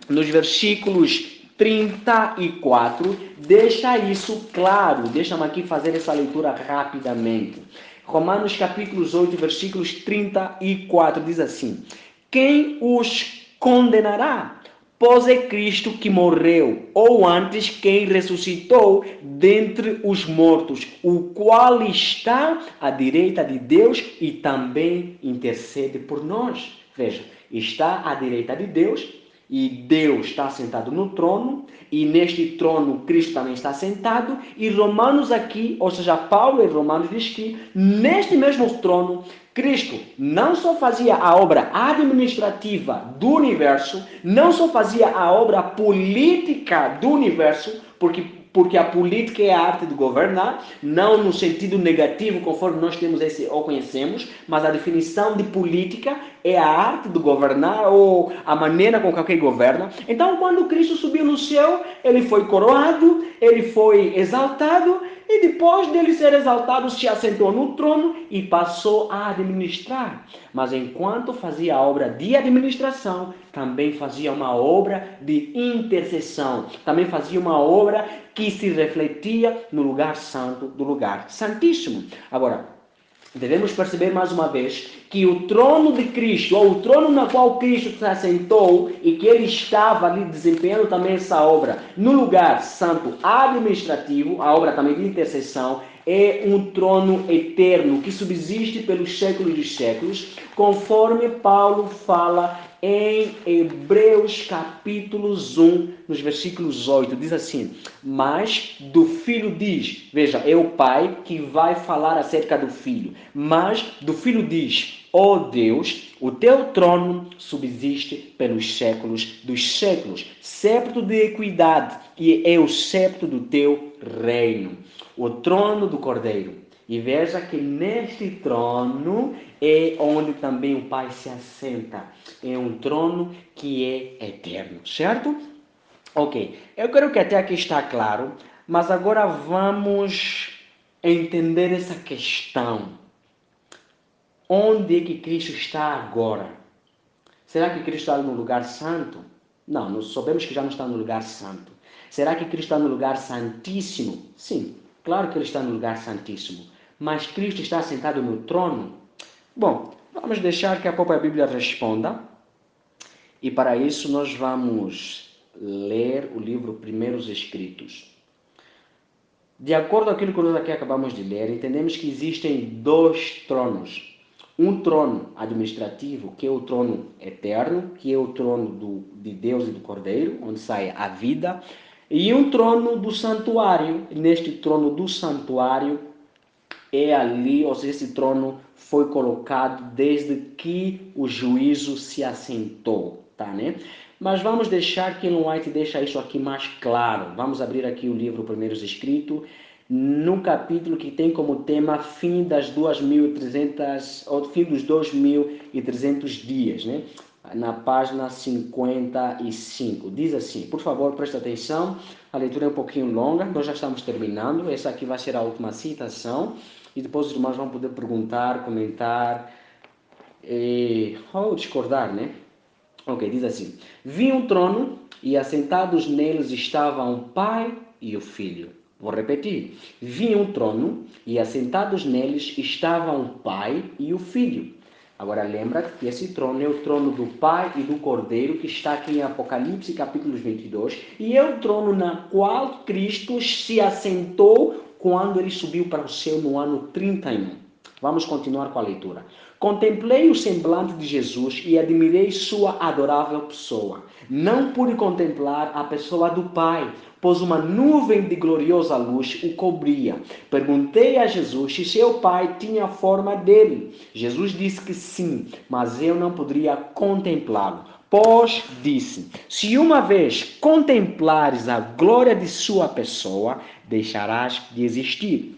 nos versículos 34, deixa isso claro. Deixa-me aqui fazer essa leitura rapidamente. Romanos capítulo 8, versículos 34, diz assim: Quem os condenará? Pois é Cristo que morreu, ou antes quem ressuscitou dentre os mortos, o qual está à direita de Deus e também intercede por nós. Veja, está à direita de Deus e Deus está sentado no trono, e neste trono Cristo também está sentado, e Romanos aqui, ou seja, Paulo em Romanos diz que neste mesmo trono, Cristo não só fazia a obra administrativa do universo, não só fazia a obra política do universo, porque porque a política é a arte de governar, não no sentido negativo, conforme nós temos esse ou conhecemos, mas a definição de política é a arte de governar ou a maneira com que alguém governa. Então, quando Cristo subiu no céu, ele foi coroado, ele foi exaltado, e depois dele ser exaltado, se assentou no trono e passou a administrar. Mas enquanto fazia a obra de administração, também fazia uma obra de intercessão. Também fazia uma obra que se refletia no lugar santo do lugar santíssimo. Agora, devemos perceber mais uma vez que o trono de Cristo, ou o trono na qual Cristo se assentou e que ele estava ali desempenhando também essa obra no lugar santo administrativo, a obra também de intercessão, é um trono eterno que subsiste pelos séculos dos séculos, conforme Paulo fala em Hebreus capítulo 1, nos versículos 8, diz assim: mas do filho diz, veja, é o pai que vai falar acerca do filho, mas do filho diz: ó Deus, o teu trono subsiste pelos séculos dos séculos, sceptro de equidade, e é o sceptro do teu reino, o trono do Cordeiro. E veja que neste trono é onde também o Pai se assenta. É um trono que é eterno, certo? Ok, eu creio que até aqui está claro, mas agora vamos entender essa questão. Onde é que Cristo está agora? Será que Cristo está no lugar santo? Não, nós sabemos que já não está no lugar santo. Será que Cristo está no lugar santíssimo? Sim, claro que ele está no lugar santíssimo. Mas Cristo está sentado no trono? Bom, vamos deixar que a própria Bíblia responda. E para isso nós vamos ler o livro Primeiros Escritos. De acordo com aquilo que nós aqui acabamos de ler, entendemos que existem dois tronos. Um trono administrativo, que é o trono eterno, que é o trono de Deus e do Cordeiro, onde sai a vida, e um trono do santuário. Neste trono do santuário é ali, ou seja, esse trono foi colocado desde que o juízo se assentou, tá, né? Mas vamos deixar que Ellen White deixa isso aqui mais claro. Vamos abrir aqui o livro Primeiros Escritos, no capítulo que tem como tema fim das 2.300, ou fim dos 2.300 dias, né? Na página 55. Diz assim, por favor, preste atenção, a leitura é um pouquinho longa, nós já estamos terminando, essa aqui vai ser a última citação, e depois os irmãos vão poder perguntar, comentar, ou discordar, né? Ok, diz assim: vi um trono e assentados neles estavam o Pai e o Filho. Vou repetir. Vi um trono e assentados neles estavam o Pai e o Filho. Agora lembra que esse trono é o trono do Pai e do Cordeiro, que está aqui em Apocalipse capítulo 22, e é o trono na qual Cristo se assentou quando ele subiu para o céu no ano 31. Vamos continuar com a leitura. Contemplei o semblante de Jesus e admirei sua adorável pessoa. Não pude contemplar a pessoa do Pai, pois uma nuvem de gloriosa luz o cobria. Perguntei a Jesus se seu Pai tinha a forma dele. Jesus disse que sim, mas eu não poderia contemplá-lo. Pois disse: se uma vez contemplares a glória de sua pessoa, deixarás de existir.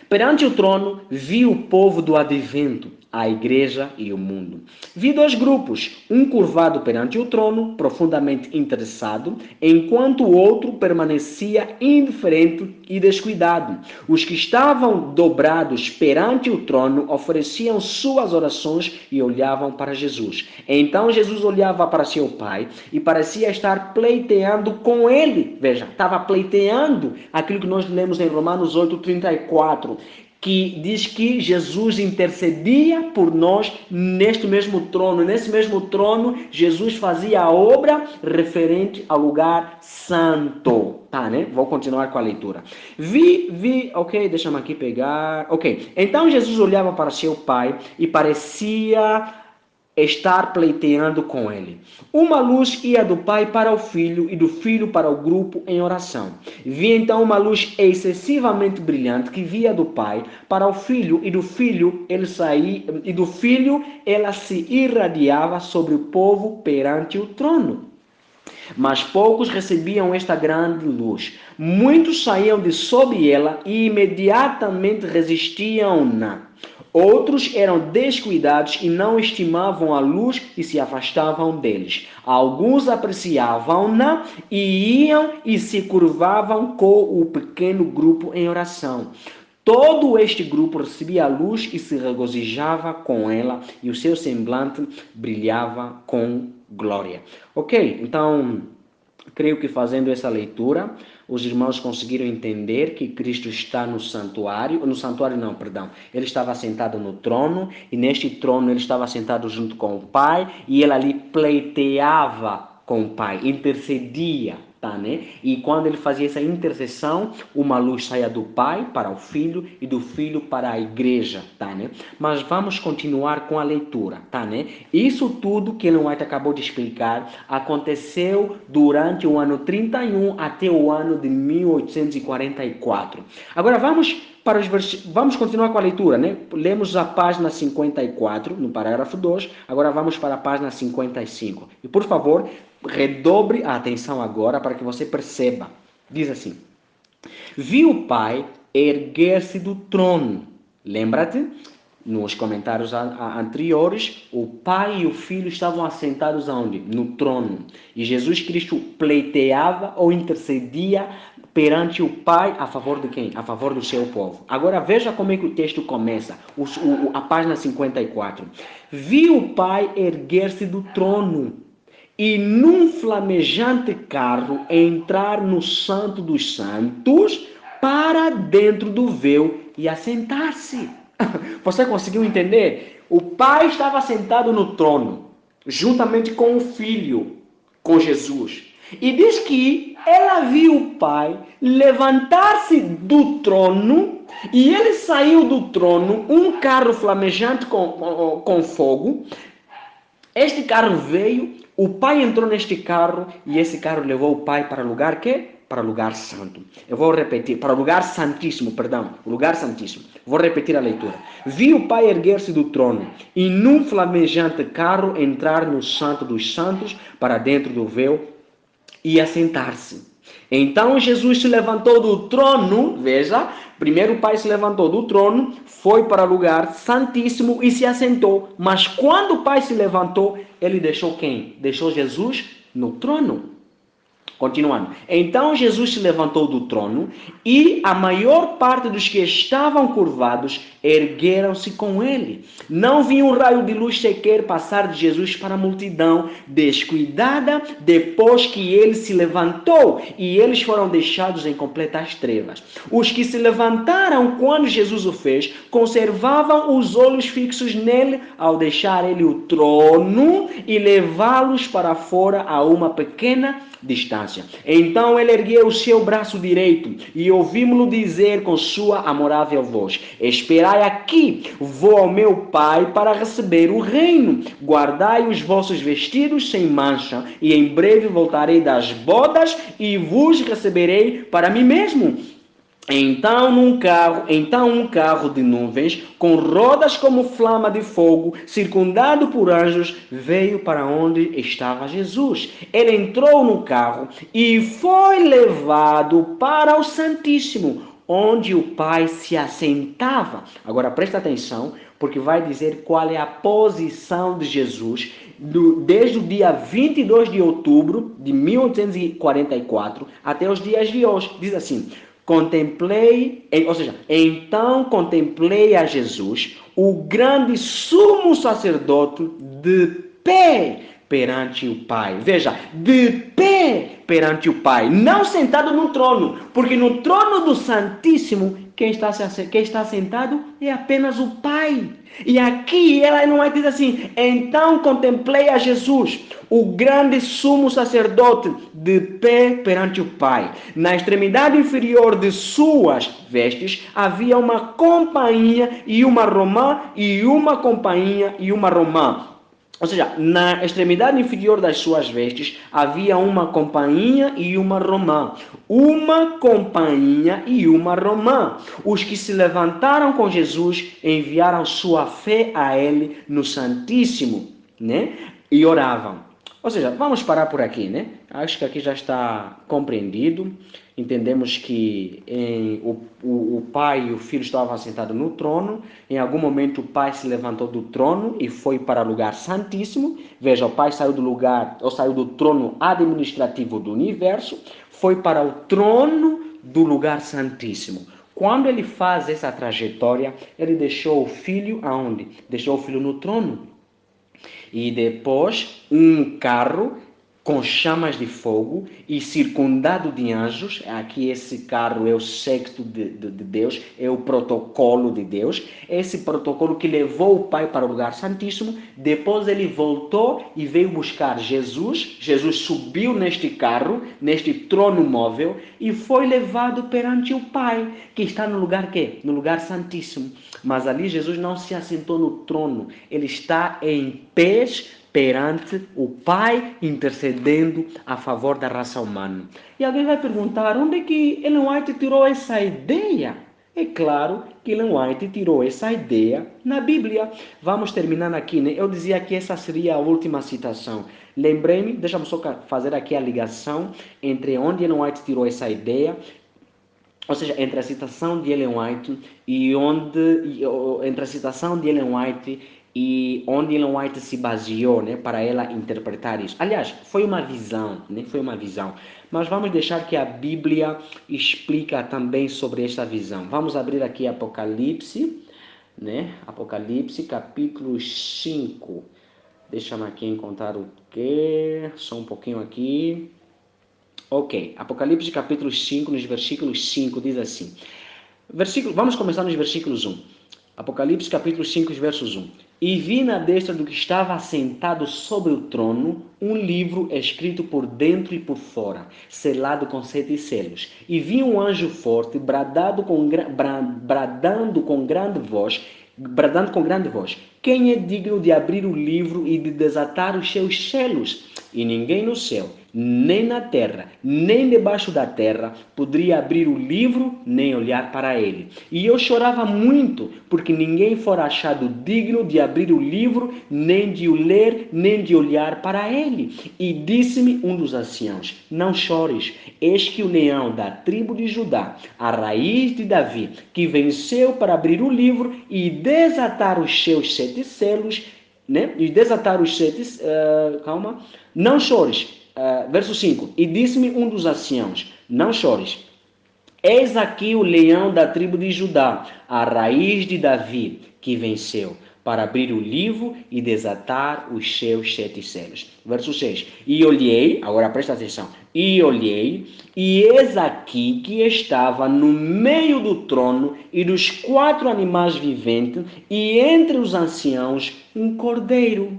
Perante o trono, vi o povo do advento, a igreja e o mundo. Vi dois grupos, um curvado perante o trono, profundamente interessado, enquanto o outro permanecia indiferente e descuidado. Os que estavam dobrados perante o trono ofereciam suas orações e olhavam para Jesus. Então Jesus olhava para seu Pai e parecia estar pleiteando com ele. Veja, estava pleiteando aquilo que nós lemos em Romanos 8:34. Que diz que Jesus intercedia por nós neste mesmo trono. Nesse mesmo trono, Jesus fazia a obra referente ao lugar santo. Tá, né? Vou continuar com a leitura. Ok, deixa-me aqui pegar. Ok, então Jesus olhava para seu Pai e parecia estar pleiteando com ele. Uma luz ia do Pai para o Filho e do Filho para o grupo em oração. Vi então uma luz excessivamente brilhante que via do Pai para o Filho e do Filho ela se irradiava sobre o povo perante o trono. mas poucos recebiam esta grande luz. Muitos saíam de sob ela e imediatamente resistiam-na. Outros eram descuidados e não estimavam a luz e se afastavam deles. Alguns apreciavam-na e iam e se curvavam com o pequeno grupo em oração. Todo este grupo recebia a luz e se regozijava com ela, e o seu semblante brilhava com glória. Ok, então, creio que fazendo essa leitura, os irmãos conseguiram entender que Cristo está no santuário não, perdão. Ele estava sentado no trono, e neste trono ele estava sentado junto com o Pai, e ele ali pleiteava com o Pai, intercedia, tá, né? E quando ele fazia essa intercessão, uma luz saía do Pai para o Filho e do Filho para a igreja, tá, né? Mas vamos continuar com a leitura, tá, né? Isso tudo que Ellen White acabou de explicar aconteceu durante o ano 31 até o ano de 1844. Agora vamos continuar com a leitura, né? Lemos a página 54, no parágrafo 2, agora vamos para a página 55. E por favor, redobre a atenção agora para que você perceba. Diz assim: viu o Pai erguer-se do trono. Lembra-te? Nos comentários anteriores, o Pai e o Filho estavam assentados aonde? No trono. E Jesus Cristo pleiteava ou intercedia perante o Pai a favor de quem? A favor do seu povo. Agora veja como é que o texto começa, a página 54. Viu o Pai erguer-se do trono e num flamejante carro entrar no Santo dos Santos para dentro do véu e assentar-se. Você conseguiu entender? O Pai estava sentado no trono, juntamente com o Filho, com Jesus. E diz que ela viu o Pai levantar-se do trono e ele saiu do trono, um carro flamejante com fogo. Este carro veio, o Pai entrou neste carro e esse carro levou o Pai para lugar que? Para o lugar santo. Eu vou repetir, para o lugar santíssimo, perdão, o lugar santíssimo. Vou repetir a leitura. Vi o Pai erguer-se do trono e num flamejante carro entrar no Santo dos Santos para dentro do véu e assentar-se. Então Jesus se levantou do trono, veja, primeiro o Pai se levantou do trono, foi para o lugar santíssimo e se assentou. Mas quando o Pai se levantou, ele deixou quem? Deixou Jesus no trono. Continuando. Então Jesus se levantou do trono e a maior parte dos que estavam curvados ergueram-se com ele. Não vinha um raio de luz sequer passar de Jesus para a multidão descuidada depois que ele se levantou e eles foram deixados em completas trevas. Os que se levantaram quando Jesus o fez conservavam os olhos fixos nele ao deixar ele o trono e levá-los para fora a uma pequena distância. Então ele ergueu o seu braço direito e ouvimos-lo dizer com sua amorável voz: esperai aqui, vou ao meu Pai para receber o reino. Guardai os vossos vestidos sem mancha e em breve voltarei das bodas e vos receberei para mim mesmo. Então um carro de nuvens, com rodas como flama de fogo, circundado por anjos, veio para onde estava Jesus. Ele entrou no carro e foi levado para o Santíssimo, onde o Pai se assentava. Agora presta atenção, porque vai dizer qual é a posição de Jesus desde o dia 22 de outubro de 1844 até os dias de hoje. Diz assim: então contemplei a Jesus, o grande sumo sacerdote, de pé perante o Pai. Veja, de pé perante o Pai, não sentado no trono, porque no trono do Santíssimo, quem está sentado é apenas o Pai. E aqui ela não vai dizer assim: então contemplei a Jesus, o grande sumo sacerdote, de pé perante o Pai. Na extremidade inferior de suas vestes havia uma companhia e uma romã, e uma companhia e uma romã. Ou seja, na extremidade inferior das suas vestes havia uma companhia e uma romã. Uma companhia e uma romã. Os que se levantaram com Jesus enviaram sua fé a ele no Santíssimo, né? E oravam: Ou seja, vamos parar por aqui, né? Acho que aqui já está compreendido. Entendemos que o pai e o filho estavam sentados no trono. Em algum momento o pai se levantou do trono e foi para o lugar santíssimo. Veja, o pai saiu do lugar, ou saiu do trono administrativo do universo, foi para o trono do lugar santíssimo. Quando ele faz essa trajetória, ele deixou o filho aonde? Deixou o filho no trono. E depois um carro com chamas de fogo e circundado de anjos. Aqui esse carro é o sexto de Deus, é o protocolo de Deus. Esse protocolo que levou o Pai para o lugar santíssimo. Depois ele voltou e veio buscar Jesus. Jesus subiu neste carro, neste trono móvel, e foi levado perante o Pai, que está no lugar quê? No lugar santíssimo. Mas ali Jesus não se assentou no trono, ele está em pés perante o Pai, intercedendo a favor da raça humana. E alguém vai perguntar, onde é que Ellen White tirou essa ideia? É claro que Ellen White tirou essa ideia na Bíblia. Vamos terminando aqui, né? Eu dizia que essa seria a última citação. Lembrei-me, deixa-me só fazer aqui a ligação entre onde Ellen White tirou essa ideia, ou seja, entre a citação de Ellen White e entre a citação de Ellen White e onde Ellen White se baseou, né, para ela interpretar isso. Aliás, foi uma visão, né? Foi uma visão. Mas vamos deixar que a Bíblia explica também sobre esta visão. Vamos abrir aqui Apocalipse, né? Apocalipse, capítulo 5. Deixa-me aqui encontrar o quê? Só um pouquinho aqui. Ok, Apocalipse capítulo 5, nos versículos 5, diz assim. Vamos começar nos versículos 1. Apocalipse capítulo 5, versos 1. E vi na destra do que estava assentado sobre o trono um livro escrito por dentro e por fora, selado com 7 selos. E vi um anjo forte bradando com grande voz, quem é digno de abrir o livro e de desatar os seus selos? E ninguém no céu, nem na terra, nem debaixo da terra, poderia abrir o livro, nem olhar para ele. E eu chorava muito, porque ninguém fora achado digno de abrir o livro, nem de o ler, nem de olhar para ele. E disse-me um dos anciãos, não chores, eis que o leão da tribo de Judá, a raiz de Davi, que venceu para abrir o livro e desatar os seus 7 selos, né? E desatar os 7, não chores. Verso 5, e disse-me um dos anciãos, não chores, eis aqui o leão da tribo de Judá, a raiz de Davi, que venceu, para abrir o livro e desatar os seus 7 selos. Verso 6, e olhei, agora presta atenção, e olhei, e eis aqui que estava no meio do trono e dos 4 animais viventes, e entre os anciãos um cordeiro.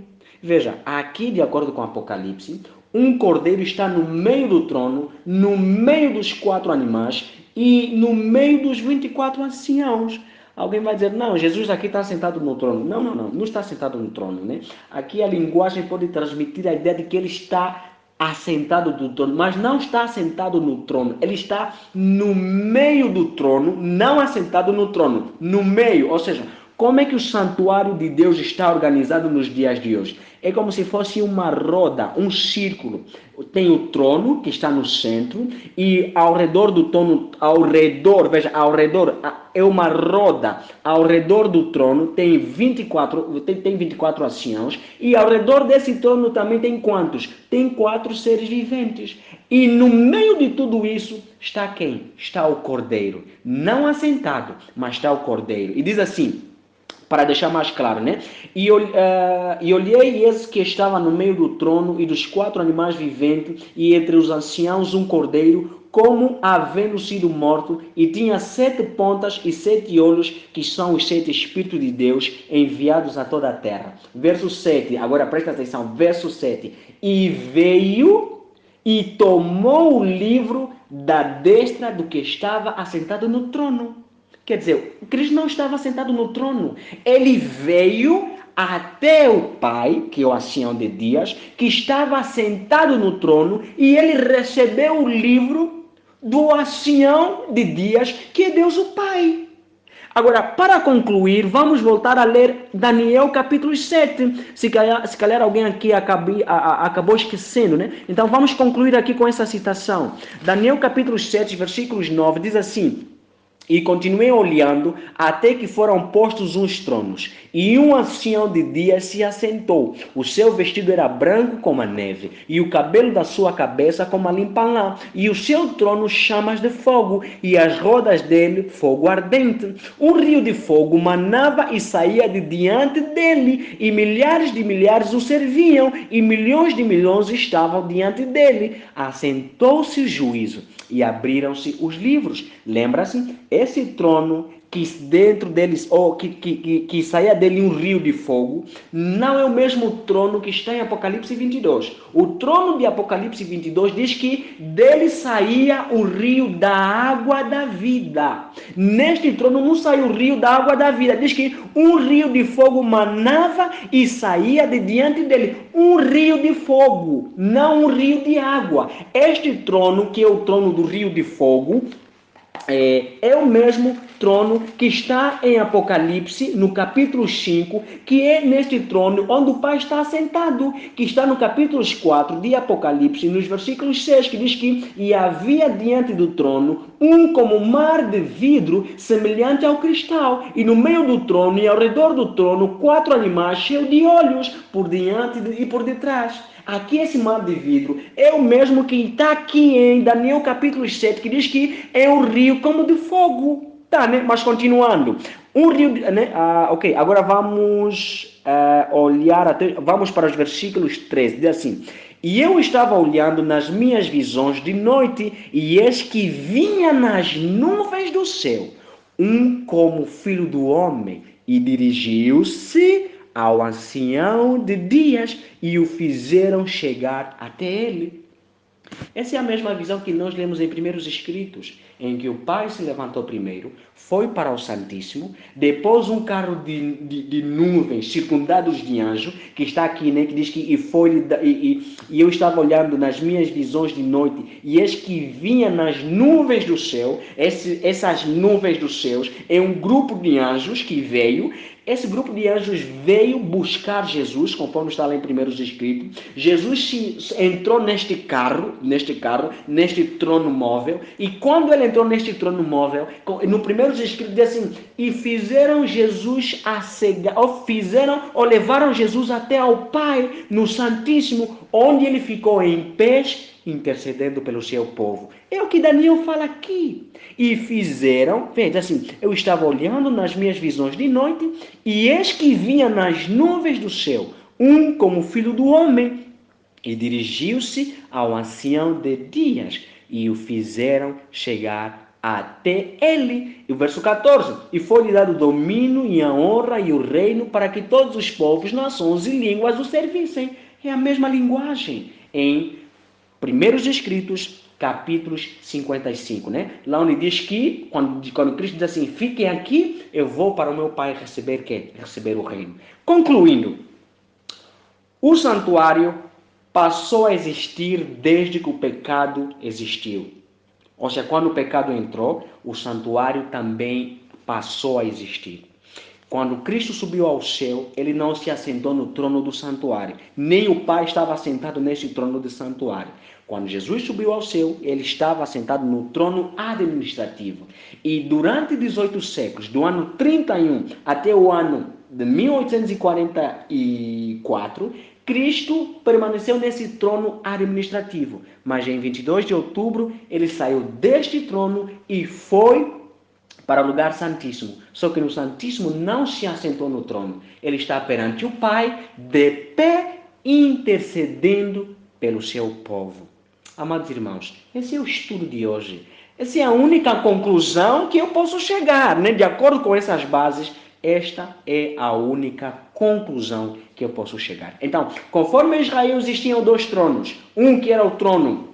Veja, aqui de acordo com Apocalipse, um cordeiro está no meio do trono, no meio dos 4 animais e no meio dos 24 anciãos. Alguém vai dizer, não, Jesus aqui está sentado no trono. Não está sentado no trono, né? Aqui a linguagem pode transmitir a ideia de que ele está assentado do trono, mas não está assentado no trono. Ele está no meio do trono, não assentado no trono, no meio, ou seja, como é que o santuário de Deus está organizado nos dias de hoje? É como se fosse uma roda, um círculo. Tem o trono que está no centro e ao redor do trono, é uma roda. Ao redor do trono tem 24 anciãos e ao redor desse trono também tem quantos? Tem 4 seres viventes. E no meio de tudo isso está quem? Está o cordeiro. Não assentado, mas está o cordeiro. E diz assim, para deixar mais claro, né? E olhei e eis que estava no meio do trono e dos 4 animais viventes e entre os anciãos um cordeiro, como havendo sido morto, e tinha 7 pontas e 7 olhos, que são os 7 Espíritos de Deus enviados a toda a terra. Verso 7, agora presta atenção, verso 7. E veio e tomou o livro da destra do que estava assentado no trono. Quer dizer, Cristo não estava sentado no trono. Ele veio até o Pai, que é o ancião de dias, que estava sentado no trono, e ele recebeu o livro do ancião de dias, que é Deus o Pai. Agora, para concluir, vamos voltar a ler Daniel capítulo 7. Se calhar alguém aqui acabou esquecendo, né? Então vamos concluir aqui com essa citação. Daniel capítulo 7, versículos 9, diz assim: e continuei olhando até que foram postos uns tronos, e um ancião de dias se assentou. O seu vestido era branco como a neve, e o cabelo da sua cabeça como a limpa lã, e o seu trono chamas de fogo, e as rodas dele fogo ardente. Um rio de fogo manava e saía de diante dele, e milhares de milhares o serviam, e milhões de milhões estavam diante dele. Assentou-se o juízo, e abriram-se os livros. Lembra-se? Esse trono que dentro deles, ou que saía dele um rio de fogo, não é o mesmo trono que está em Apocalipse 22. O trono de Apocalipse 22 diz que dele saía o rio da água da vida. Neste trono não sai o rio da água da vida. Diz que um rio de fogo manava e saía de diante dele. Um rio de fogo, não um rio de água. Este trono, que é o trono do rio de fogo, é o mesmo trono que está em Apocalipse, no capítulo 5, que é neste trono onde o Pai está assentado, que está no capítulo 4 de Apocalipse, nos versículos 6, que diz que e havia diante do trono um como mar de vidro, semelhante ao cristal, e no meio do trono e ao redor do trono 4 animais cheios de olhos, por diante e por detrás. Aqui esse mar de vidro é o mesmo que está aqui em Daniel capítulo 7, que diz que é um rio como de fogo. Tá, né? Mas continuando. Um rio, né? Ok, agora vamos olhar, vamos para os versículos 13. Diz assim: e eu estava olhando nas minhas visões de noite, e eis que vinha nas nuvens do céu, um como filho do homem, e dirigiu-se ao ancião de dias, e o fizeram chegar até ele. Essa é a mesma visão que nós lemos em primeiros escritos, em que o Pai se levantou primeiro, foi para o Santíssimo, depois um carro de nuvens circundados de anjo, que está aqui, né, que diz que e eu estava olhando nas minhas visões de noite, e eis que vinha nas nuvens do céu. Essas nuvens dos céus é um grupo de anjos que veio. Esse grupo de anjos veio buscar Jesus, conforme está lá em primeiros escritos. Jesus entrou neste carro, neste trono móvel, e quando ele entrou neste trono móvel, no primeiro escrito diz assim: e fizeram Jesus ou levaram Jesus até ao Pai no Santíssimo, onde ele ficou em pés, intercedendo pelo seu povo. É o que Daniel fala aqui. E fizeram, veja assim, eu estava olhando nas minhas visões de noite, e eis que vinha nas nuvens do céu um como filho do homem, e dirigiu-se ao ancião de dias, e o fizeram chegar até ele. E o verso 14: e foi-lhe dado o domínio e a honra e o reino, para que todos os povos, nações e línguas o servissem. É a mesma linguagem em primeiros escritos, capítulos 55, né? Lá onde diz que, quando Cristo diz assim: fiquem aqui, eu vou para o meu Pai receber o reino. Concluindo, o santuário passou a existir desde que o pecado existiu. Ou seja, quando o pecado entrou, o santuário também passou a existir. Quando Cristo subiu ao céu, ele não se assentou no trono do santuário. Nem o Pai estava assentado nesse trono do santuário. Quando Jesus subiu ao céu, ele estava assentado no trono administrativo. E durante 18 séculos, do ano 31 até o ano de 1844, Cristo permaneceu nesse trono administrativo. Mas em 22 de outubro, ele saiu deste trono e foi para o lugar santíssimo. Só que no santíssimo não se assentou no trono. Ele está perante o Pai, de pé, intercedendo pelo seu povo. Amados irmãos, esse é o estudo de hoje. Essa é a única conclusão que eu posso chegar, né? De acordo com essas bases, esta é a única conclusão que eu posso chegar. Então, conforme em Israel existiam dois tronos, um que era o trono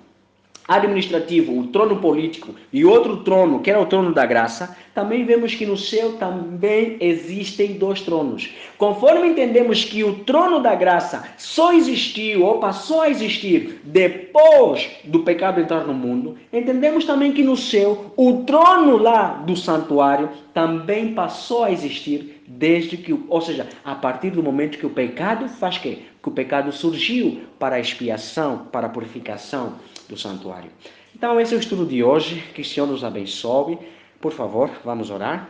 administrativo, o trono político, e outro trono, que era o trono da graça, também vemos que no céu também existem dois tronos. Conforme entendemos que o trono da graça só existiu ou passou a existir depois do pecado entrar no mundo, entendemos também que no céu o trono lá do santuário também passou a existir desde que, ou seja, a partir do momento que o pecado faz quê? Que o pecado surgiu para a expiação, para a purificação do santuário. Então esse é o estudo de hoje, que o Senhor nos abençoe. Por favor, vamos orar.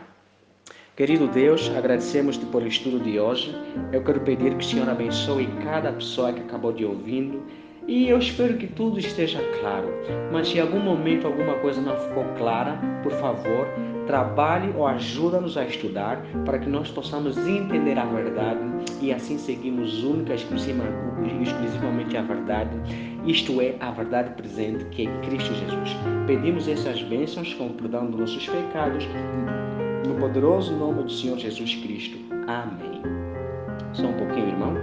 Querido Deus, agradecemos-te por estudo de hoje. Eu quero pedir que o Senhor abençoe cada pessoa que acabou de ouvindo. E eu espero que tudo esteja claro. Mas se em algum momento alguma coisa não ficou clara, por favor, trabalhe ou ajuda-nos a estudar para que nós possamos entender a verdade e assim seguirmos única e exclusivamente a verdade, isto é, a verdade presente que é Cristo Jesus. Pedimos essas bênçãos com o perdão dos nossos pecados, no poderoso nome do Senhor Jesus Cristo. Amém. Só um pouquinho, irmão.